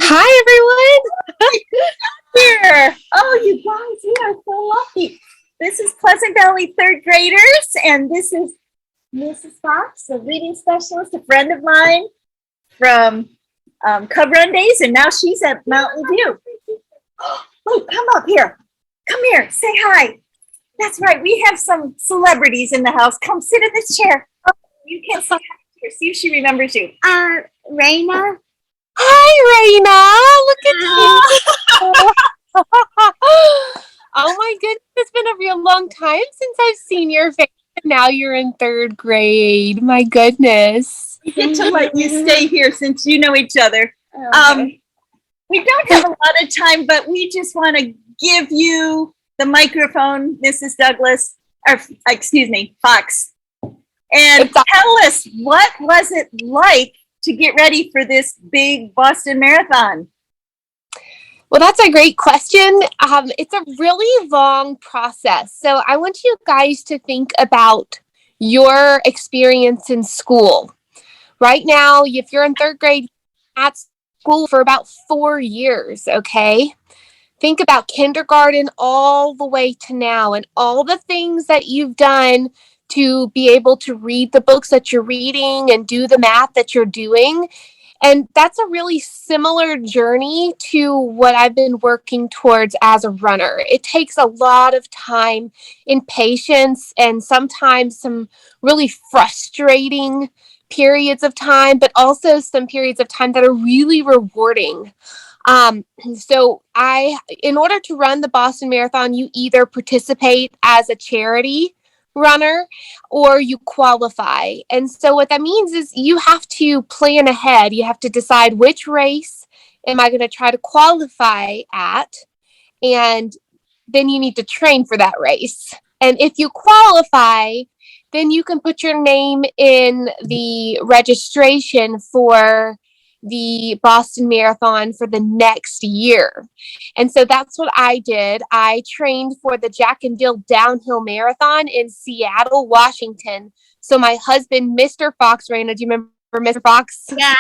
Hi, everyone. Here. Oh, you guys, we are so lucky. This is Pleasant Valley third graders, and this is Mrs. Fox, a reading specialist, a friend of mine from Cub Run Days, and now she's at Mountain View. Oh, come up here. Come here. Say hi. That's right. We have some celebrities in the house. Come sit in this chair. Oh, you can say hi to her. See if she remembers you. Raina. Hi, Raina. Look at you. Oh my goodness, it's been a real long time since I've seen your face. And now you're in third grade. My goodness. We get to let you stay here since you know each other. We don't have a lot of time, but we just want to give you the microphone, Mrs. Douglas, or excuse me, Fox, and tell us, what was it like to get ready for this big Boston Marathon? Well, that's a great question. It's a really long process. So I want you guys to think about your experience in school. Right now, if you're in third grade, at school for about 4 years, okay? Think about kindergarten all the way to now and all the things that you've done to be able to read the books that you're reading and do the math that you're doing. And that's a really similar journey to what I've been working towards as a runner. It takes a lot of time and patience and sometimes some really frustrating periods of time, but also some periods of time that are really rewarding. In order to run the Boston Marathon, you either participate as a charity runner or you qualify. And so what that means is you have to plan ahead. You have to decide which race am I going to try to qualify at, and then you need to train for that race. And if you qualify, then you can put your name in the registration for the Boston Marathon for the next year. And so that's what I did. I trained for the Jack and Jill Downhill Marathon in Seattle, Washington. So my husband, Mr. Fox, Raina, do you remember Mr. Fox? Yeah.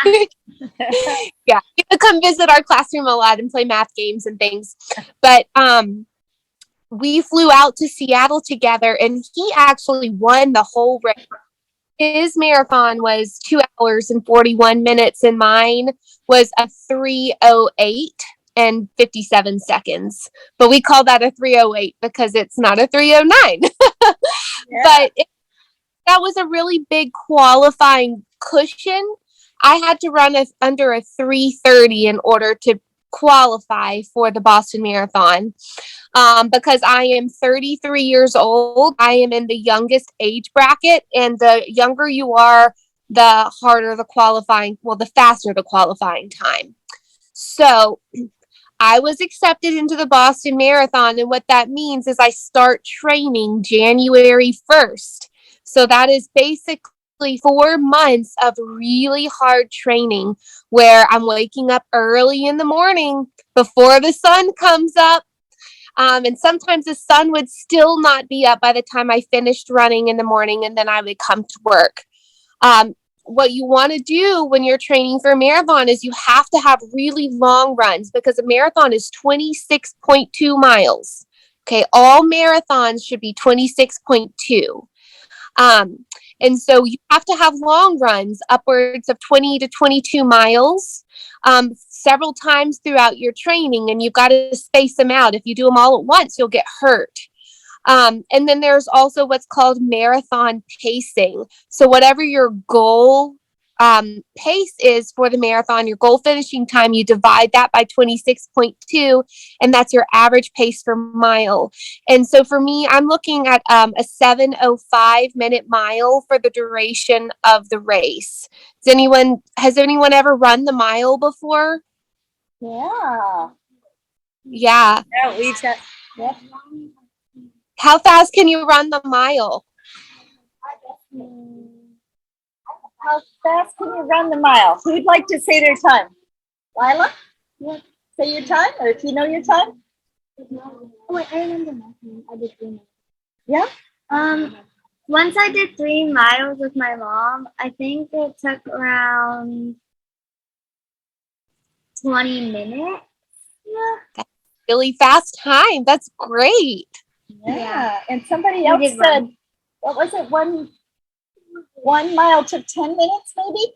Yeah. He would come visit our classroom a lot and play math games and things. But we flew out to Seattle together, and he actually won the whole race. His marathon was 2 hours and 41 minutes, and mine was a 3:08 and 57 seconds. But we call that a 3:08 because it's not a 3:09. Yeah. But that was a really big qualifying cushion. I had to run under a 3:30 in order to qualify for the Boston Marathon. Because I am 33 years old. I am in the youngest age bracket, and the younger you are, the harder the the faster the qualifying time. So I was accepted into the Boston Marathon, and what that means is I start training January 1st. So that is basically 4 months of really hard training where I'm waking up early in the morning before the sun comes up. And sometimes the sun would still not be up by the time I finished running in the morning, and then I would come to work. What you want to do when you're training for a marathon is you have to have really long runs because a marathon is 26.2 miles. Okay, all marathons should be 26.2. And so you have to have long runs, upwards of 20 to 22 miles, several times throughout your training, and you've got to space them out. If you do them all at once, you'll get hurt. And then there's also what's called marathon pacing. So whatever your goal pace is for the marathon, your goal finishing time, you divide that by 26.2, and that's your average pace per mile. And so for me, I'm looking at a 7:05 minute mile for the duration of the race. Has anyone ever run the mile before? Yeah. Yeah. Yeah, we just, yep. How fast can you run the mile? How fast can you run the mile? Who'd like to say their time? Lila? Yeah. Say your time, or if you know your time? Oh, wait, I remember my time. I did 3 miles. Yeah? Once I did 3 miles with my mom, I think it took around 20 minutes. Yeah. Really fast time. That's great. Yeah. And somebody We else did said, run. what was it? 1 mile took 10 minutes, maybe?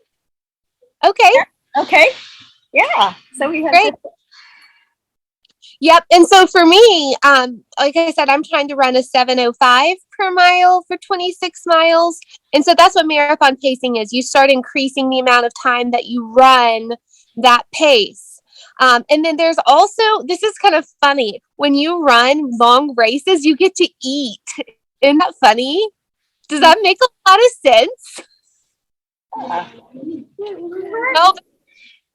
Okay, Okay. Yeah. So we have great. Yep. And so for me, like I said, I'm trying to run a 7:05 per mile for 26 miles. And so that's what marathon pacing is. You start increasing the amount of time that you run that pace. And then there's also, this is kind of funny. When you run long races, you get to eat. Isn't that funny? Does that make a lot of sense? No,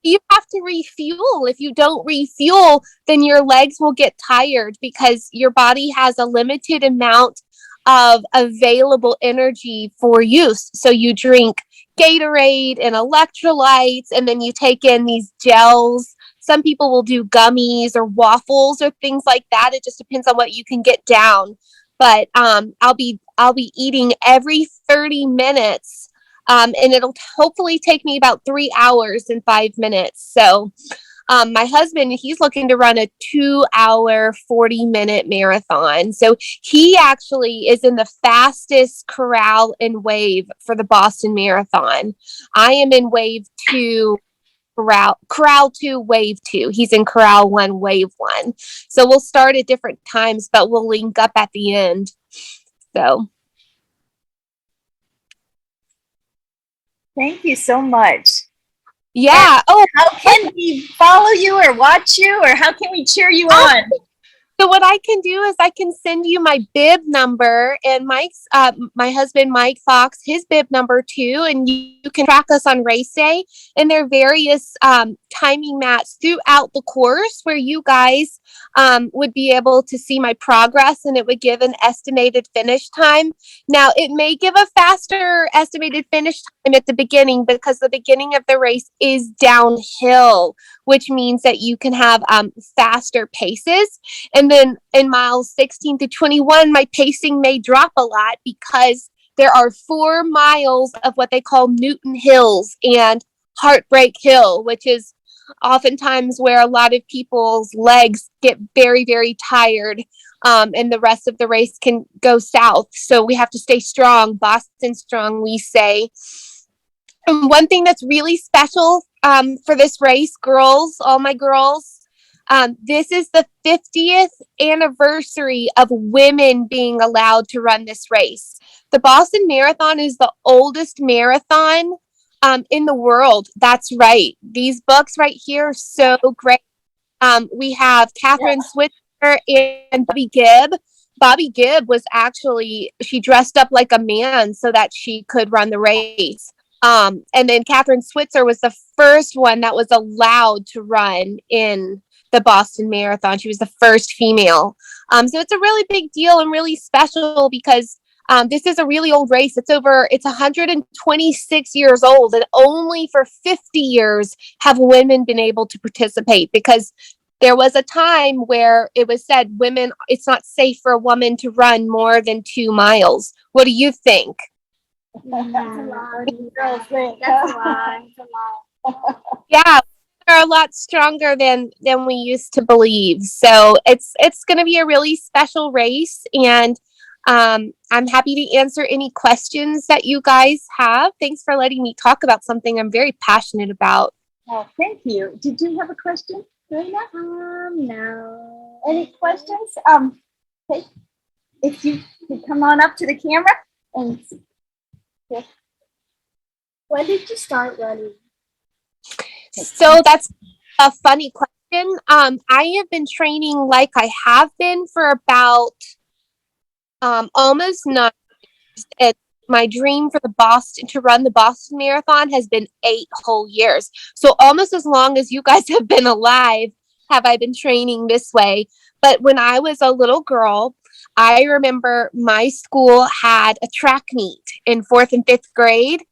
you have to refuel. If you don't refuel, then your legs will get tired because your body has a limited amount of available energy for use. So you drink Gatorade and electrolytes, and then you take in these gels. Some people will do gummies or waffles or things like that. It just depends on what you can get down. But I'll be eating every 30 minutes, and it'll hopefully take me about 3 hours and 5 minutes. So my husband, he's looking to run a 2 hour, 40-minute marathon. So he actually is in the fastest corral and wave for the Boston Marathon. I am in wave two, corral two, wave two. He's in corral one, wave one. So we'll start at different times, but we'll link up at the end. So Thank you so much. yeah. Oh, How can we follow you or watch you, or how can we cheer you on? so what I can do is I can send you my bib number and my husband, Mike Fox, his bib number too. And you can track us on race day. And there are various timing mats throughout the course where you guys would be able to see my progress, and it would give an estimated finish time. Now, it may give a faster estimated finish time at the beginning because the beginning of the race is downhill, which means that you can have faster paces. And then in miles 16 to 21, my pacing may drop a lot because there are 4 miles of what they call Newton Hills and Heartbreak Hill, which is oftentimes where a lot of people's legs get very, very tired, and the rest of the race can go south. So we have to stay strong, Boston strong, we say. And one thing that's really special for this race, girls, all my girls, this is the 50th anniversary of women being allowed to run this race. The Boston Marathon is the oldest marathon in the world. That's right. These books right here are so great. We have Catherine Switzer and Bobby Gibb. Bobby Gibb was actually, she dressed up like a man so that she could run the race. And then Catherine Switzer was the first one that was allowed to run in the Boston Marathon. She was the first female. So it's a really big deal and really special because this is a really old race. It's 126 years old, and only for 50 years have women been able to participate because there was a time where it was said it's not safe for a woman to run more than 2 miles. What do you think? That's a lot. Girls think, That's a lot. That's a lot. Yeah, are a lot stronger than we used to believe. So it's going to be a really special race, and I'm happy to answer any questions that you guys have. Thanks for letting me talk about something I'm very passionate about. Oh, thank you. Did you have a question, Karina? No. Any questions? Okay. If you could come on up to the camera and When did you start running? So that's a funny question. I have been training like I have been for about almost 9 years. My dream for to run the Boston Marathon has been 8 whole years. So almost as long as you guys have been alive, have I been training this way. But when I was a little girl, I remember my school had a track meet in 4th and 5th grade,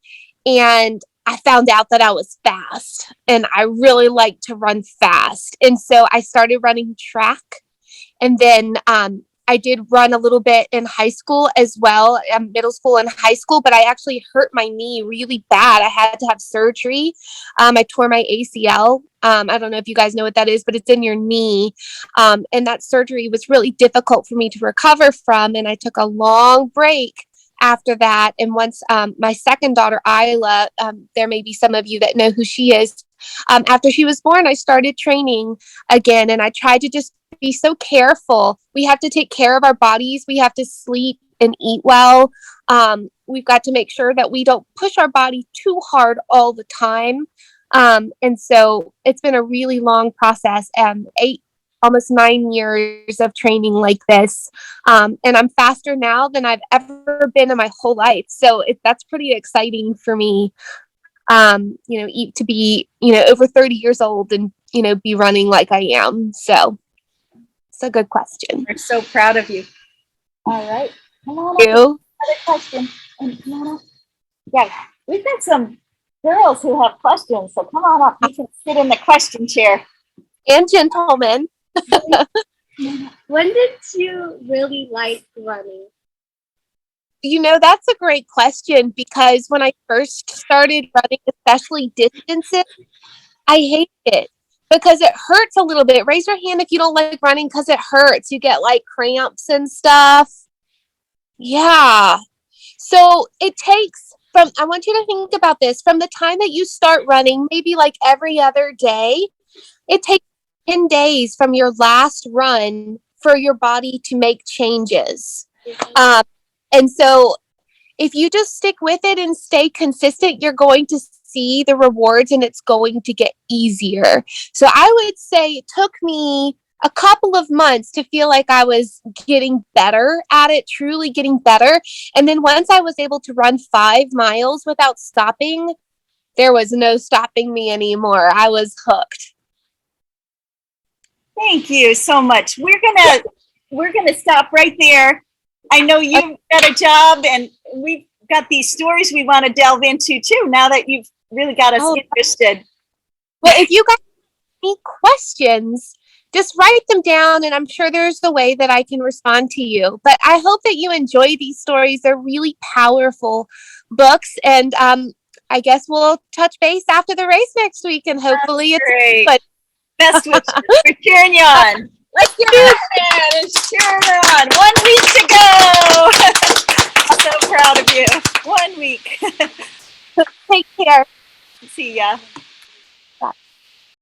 and I found out that I was fast, and I really like to run fast. And so I started running track. And then I did run a little bit in high school as well, middle school and high school, but I actually hurt my knee really bad. I had to have surgery. I tore my ACL. I don't know if you guys know what that is, but it's in your knee. And that surgery was really difficult for me to recover from. And I took a long break after that. And once my second daughter, Isla, there may be some of you that know who she is. After she was born, I started training again, and I tried to just be so careful. We have to take care of our bodies. We have to sleep and eat well. We've got to make sure that we don't push our body too hard all the time. And so it's been a really long process, almost 9 years of training like this. And I'm faster now than I've ever been in my whole life. So that's pretty exciting for me. To be, over 30 years old and, be running like I am. So it's a good question. We're so proud of you. All right. Come on Thank up. you. Another question. And come on up. Yeah, we've got some girls who have questions. So come on up. You can sit in the question chair. And gentlemen. When did you really like running? That's a great question, because when I first started running, especially distances, I hate it because it hurts a little bit. Raise your hand if you don't like running because it hurts. You get like cramps and stuff. Yeah. So it takes I want you to think about this, from the time that you start running, maybe like every other day, it takes 10 days from your last run for your body to make changes. And so if you just stick with it and stay consistent, you're going to see the rewards and it's going to get easier. So I would say it took me a couple of months to feel like I was getting better at it, truly getting better. And then once I was able to run 5 miles without stopping, there was no stopping me anymore. I was hooked. Thank you so much. We're gonna stop right there. I know you've got a job, and we've got these stories we want to delve into too, now that you've really got us interested. Well, if you guys have any questions, just write them down, and I'm sure there's a way that I can respond to you. But I hope that you enjoy these stories. They're really powerful books, and I guess we'll touch base after the race next week, and hopefully it's great. good. Best wishes. We're cheering you on. Let's get out there and cheer her on. 1 week to go. I'm so proud of you. 1 week. Take care. See ya.